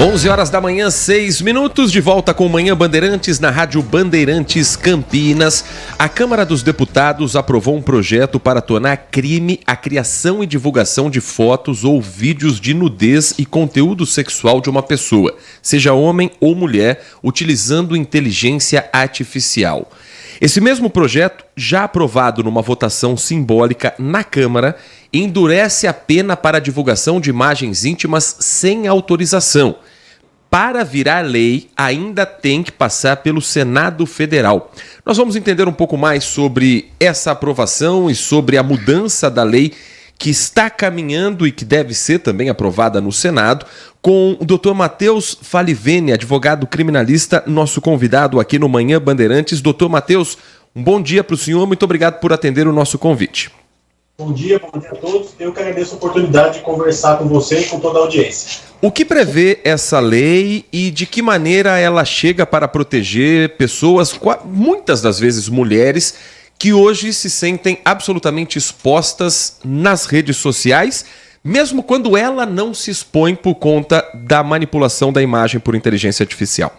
11 horas da manhã, 6 minutos, de volta com Manhã Bandeirantes na Rádio Bandeirantes Campinas. A Câmara dos Deputados aprovou um projeto para tornar crime a criação e divulgação de fotos ou vídeos de nudez e conteúdo sexual de uma pessoa, seja homem ou mulher, utilizando inteligência artificial. Esse mesmo projeto, já aprovado numa votação simbólica na Câmara, endurece a pena para a divulgação de imagens íntimas sem autorização. Para virar lei, ainda tem que passar pelo Senado Federal. Nós vamos entender um pouco mais sobre essa aprovação e sobre a mudança da lei que está caminhando e que deve ser também aprovada no Senado, com o Dr. Matheus Falivene, advogado criminalista, nosso convidado aqui no Manhã Bandeirantes. Dr. Matheus, um bom dia para o senhor, muito obrigado por atender o nosso convite. Bom dia a todos. Eu que agradeço a oportunidade de conversar com você e com toda a audiência. O que prevê essa lei e de que maneira ela chega para proteger pessoas, muitas das vezes mulheres, que hoje se sentem absolutamente expostas nas redes sociais, mesmo quando ela não se expõe por conta da manipulação da imagem por inteligência artificial?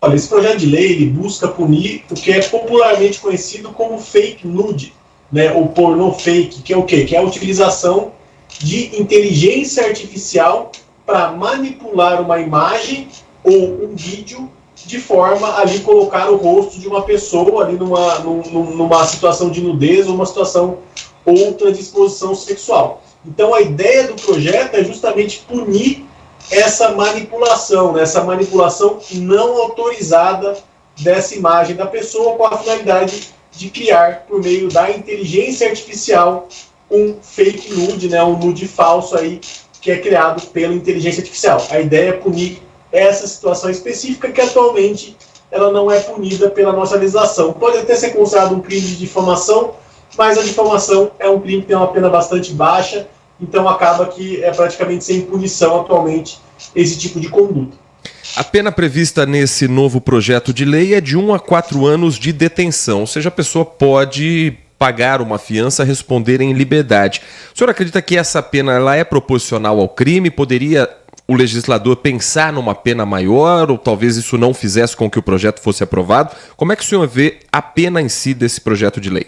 Olha, esse projeto de lei ele busca punir o que é popularmente conhecido como fake nude, né, ou pornô fake, que é o quê? Que é a utilização de inteligência artificial para manipular uma imagem ou um vídeo de forma ali colocar o rosto de uma pessoa ali numa situação de nudez ou uma situação outra de exposição sexual. Então a ideia do projeto é justamente punir essa manipulação, né, essa manipulação não autorizada dessa imagem da pessoa com a finalidade de criar, por meio da inteligência artificial, um fake nude, né, um nude falso aí, que é criado pela inteligência artificial. A ideia é punir essa situação específica que atualmente ela não é punida pela nossa legislação. Pode até ser considerado um crime de difamação, mas a difamação é um crime que tem uma pena bastante baixa, então acaba que é praticamente sem punição atualmente esse tipo de conduta. A pena prevista nesse novo projeto de lei é de 1 a 4 anos de detenção, ou seja, a pessoa pode pagar uma fiança, responder em liberdade. O senhor acredita que essa pena ela é proporcional ao crime? Poderia o legislador pensar numa pena maior, ou talvez isso não fizesse com que o projeto fosse aprovado? Como é que o senhor vê a pena em si desse projeto de lei?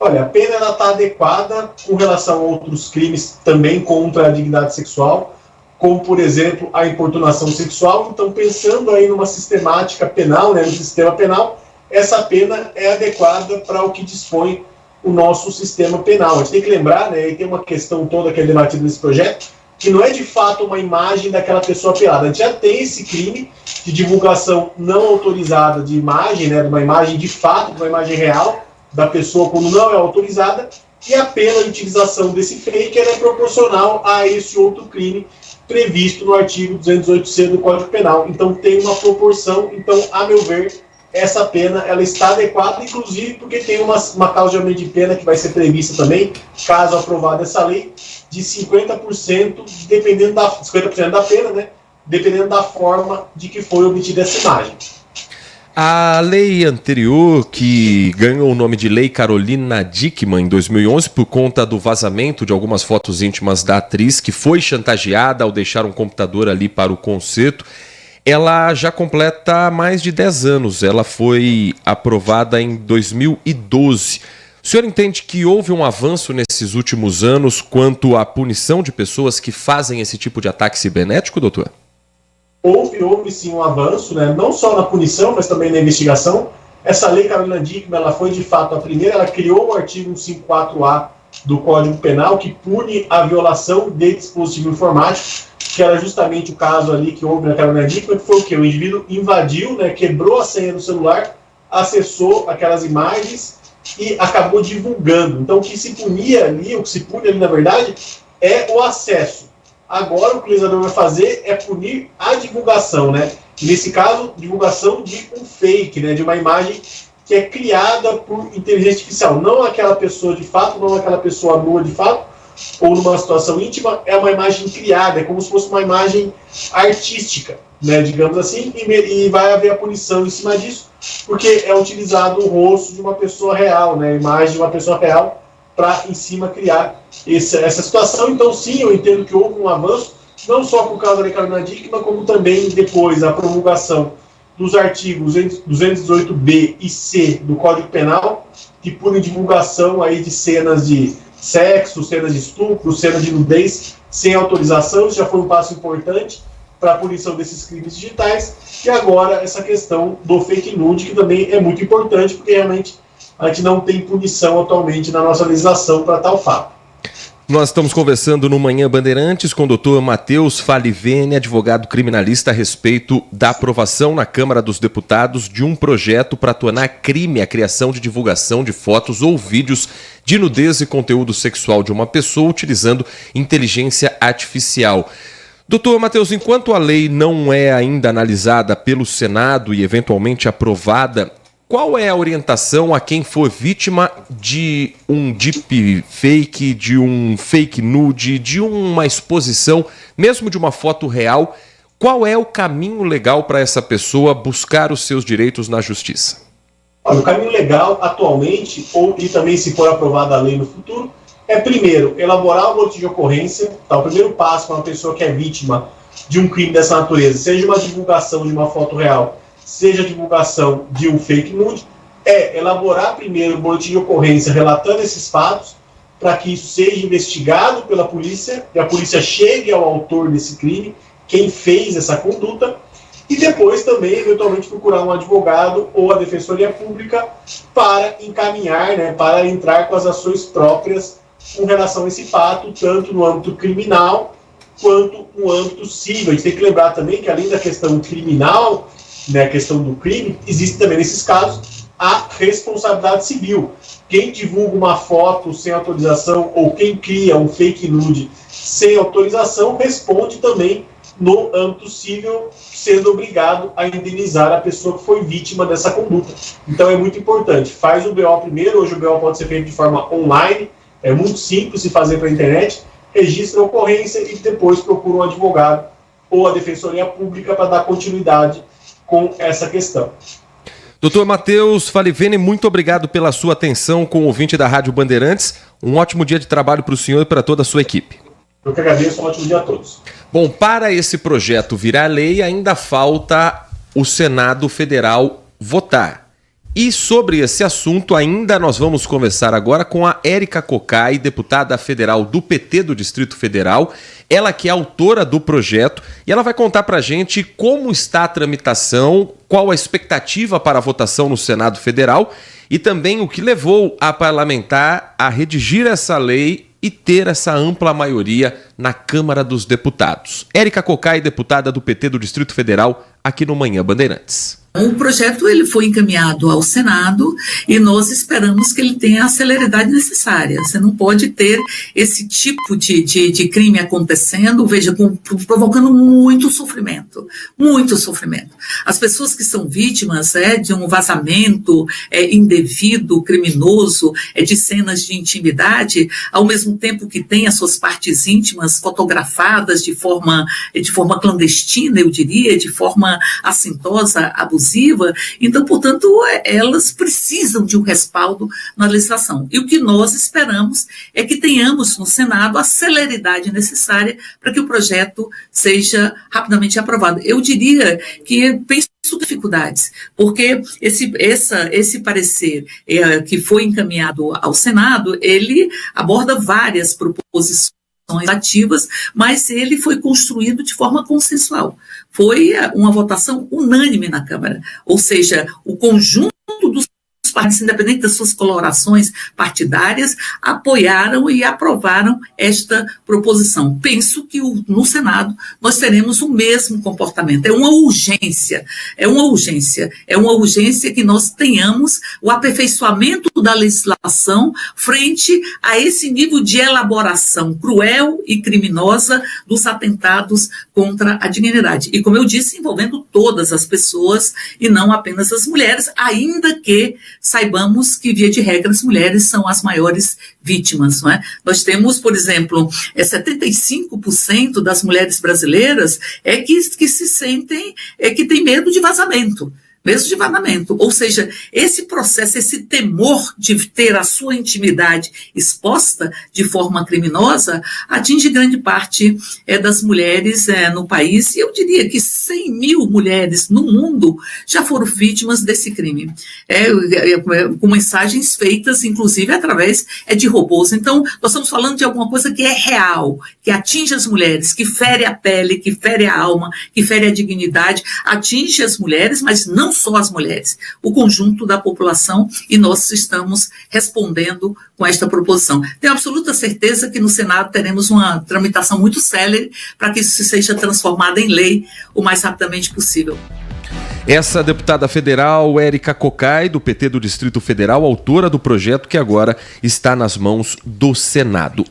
Olha, a pena está adequada com relação a outros crimes também contra a dignidade sexual, como, por exemplo, a importunação sexual. Então, pensando aí numa sistemática penal, né, no sistema penal, essa pena é adequada para o que dispõe o nosso sistema penal. A gente tem que lembrar, né, e tem uma questão toda que é debatida nesse projeto, que não é de fato uma imagem daquela pessoa pelada. A gente já tem esse crime de divulgação não autorizada de imagem, né, de uma imagem de fato, de uma imagem real da pessoa quando não é autorizada, e a pena de utilização desse fake é proporcional a esse outro crime previsto no artigo 208C do Código Penal. Então tem uma proporção. Então, a meu ver, essa pena ela está adequada, inclusive porque tem uma causa de aumento de pena que vai ser prevista também, caso aprovada essa lei, de 50%, dependendo da 50% da pena, né, dependendo da forma de que foi obtida essa imagem. A lei anterior, que ganhou o nome de Lei Carolina Dickmann em 2011 por conta do vazamento de algumas fotos íntimas da atriz, que foi chantageada ao deixar um computador ali para o concerto, ela já completa mais de 10 anos. Ela foi aprovada em 2012. O senhor entende que houve um avanço nesses últimos anos quanto à punição de pessoas que fazem esse tipo de ataque cibernético, doutor? Houve sim um avanço, né, não só na punição, mas também na investigação. Essa lei Carolina Dickmann, ela foi de fato a primeira, ela criou o artigo 154A do Código Penal, que pune a violação de dispositivo informático, que era justamente o caso ali que houve na Carolina Dickmann, que foi o quê? O indivíduo invadiu, né, quebrou a senha do celular, acessou aquelas imagens e acabou divulgando. Então o que se punia ali, o que se pune ali na verdade, é o acesso. Agora o que o legislador vai fazer é punir a divulgação, né? Nesse caso, divulgação de um fake, né? De uma imagem que é criada por inteligência artificial. Não aquela pessoa de fato, não aquela pessoa nua de fato, ou numa situação íntima, é uma imagem criada, é como se fosse uma imagem artística, né? Digamos assim, e vai haver a punição em cima disso, porque é utilizado o rosto de uma pessoa real, né? A imagem de uma pessoa real, para em cima criar essa situação. Então sim, eu entendo que houve um avanço, não só por causa da Lei Carolina Dickmann, mas como também depois a promulgação dos artigos 218b e c do Código Penal, que punem divulgação aí de cenas de sexo, cenas de estupro, cenas de nudez sem autorização. Isso já foi um passo importante para a punição desses crimes digitais. E agora essa questão do fake nude, que também é muito importante, porque realmente a gente não tem punição atualmente na nossa legislação para tal fato. Nós estamos conversando no Manhã Bandeirantes com o doutor Matheus Falivene, advogado criminalista, a respeito da aprovação na Câmara dos Deputados de um projeto para tornar crime a criação de divulgação de fotos ou vídeos de nudez e conteúdo sexual de uma pessoa utilizando inteligência artificial. Doutor Matheus, enquanto a lei não é ainda analisada pelo Senado e eventualmente aprovada, qual é a orientação a quem for vítima de um deepfake, de um fake nude, de uma exposição, mesmo de uma foto real? Qual é o caminho legal para essa pessoa buscar os seus direitos na justiça? Olha, o caminho legal atualmente, e também se for aprovada a lei no futuro, é primeiro elaborar o boletim de ocorrência. Tá? O primeiro passo para uma pessoa que é vítima de um crime dessa natureza, seja uma divulgação de uma foto real, seja a divulgação de um fake nude, é elaborar primeiro o boletim de ocorrência relatando esses fatos, para que isso seja investigado pela polícia, e a polícia chegue ao autor desse crime, quem fez essa conduta, e depois também, eventualmente, procurar um advogado ou a Defensoria Pública para encaminhar, né, para entrar com as ações próprias com relação a esse fato, tanto no âmbito criminal quanto no âmbito civil. A gente tem que lembrar também que, além da questão criminal, né, a questão do crime, existe também nesses casos a responsabilidade civil. Quem divulga uma foto sem autorização ou quem cria um fake nude sem autorização responde também no âmbito civil, sendo obrigado a indenizar a pessoa que foi vítima dessa conduta. Então é muito importante, faz o BO primeiro. Hoje o BO pode ser feito de forma online, é muito simples de fazer pela internet, registra a ocorrência e depois procura um advogado ou a Defensoria Pública para dar continuidade com essa questão. Doutor Matheus Falivene, muito obrigado pela sua atenção com o ouvinte da Rádio Bandeirantes. Um ótimo dia de trabalho para o senhor e para toda a sua equipe. Eu que agradeço, um ótimo dia a todos. Bom, para esse projeto virar lei, ainda falta o Senado Federal votar. E sobre esse assunto, ainda nós vamos conversar agora com a Érica Cocai, deputada federal do PT do Distrito Federal, ela que é autora do projeto, e ela vai contar pra gente como está a tramitação, qual a expectativa para a votação no Senado Federal e também o que levou a parlamentar a redigir essa lei e ter essa ampla maioria na Câmara dos Deputados. Érica Cocai, deputada do PT do Distrito Federal, aqui no Manhã Bandeirantes. O projeto ele foi encaminhado ao Senado e nós esperamos que ele tenha a celeridade necessária. Você não pode ter esse tipo de crime acontecendo, veja, provocando muito sofrimento, muito sofrimento. As pessoas que são vítimas de um vazamento indevido, criminoso, de cenas de intimidade, ao mesmo tempo que tem as suas partes íntimas fotografadas de forma clandestina, eu diria, de forma assintosa, abusiva. Então, portanto, elas precisam de um respaldo na legislação. E o que nós esperamos é que tenhamos no Senado a celeridade necessária para que o projeto seja rapidamente aprovado. Eu diria que penso dificuldades, porque esse parecer que foi encaminhado ao Senado, ele aborda várias proposições ativas, mas ele foi construído de forma consensual. Foi uma votação unânime na Câmara, ou seja, o conjunto dos partidos, independente das suas colorações partidárias, apoiaram e aprovaram esta proposição. Penso que no Senado nós teremos o mesmo comportamento. É uma urgência que nós tenhamos o aperfeiçoamento da legislação frente a esse nível de elaboração cruel e criminosa dos atentados contra a dignidade. E, como eu disse, envolvendo todas as pessoas e não apenas as mulheres, ainda que saibamos que, via de regra, as mulheres são as maiores vítimas, não é? Nós temos, por exemplo, 75% das mulheres brasileiras que se sentem, que têm medo de vazamento. mesmo de vazamento. Ou seja, esse processo, esse temor de ter a sua intimidade exposta de forma criminosa, atinge grande parte das mulheres no país, e eu diria que 100 mil mulheres no mundo já foram vítimas desse crime, com mensagens feitas, inclusive, através de robôs. Então, nós estamos falando de alguma coisa que é real, que atinge as mulheres, que fere a pele, que fere a alma, que fere a dignidade, atinge as mulheres, mas não só as mulheres, o conjunto da população, e nós estamos respondendo com esta proposição. Tenho absoluta certeza que no Senado teremos uma tramitação muito célere para que isso seja transformado em lei o mais rapidamente possível. Essa deputada federal, Érica Cocai, do PT do Distrito Federal, autora do projeto que agora está nas mãos do Senado.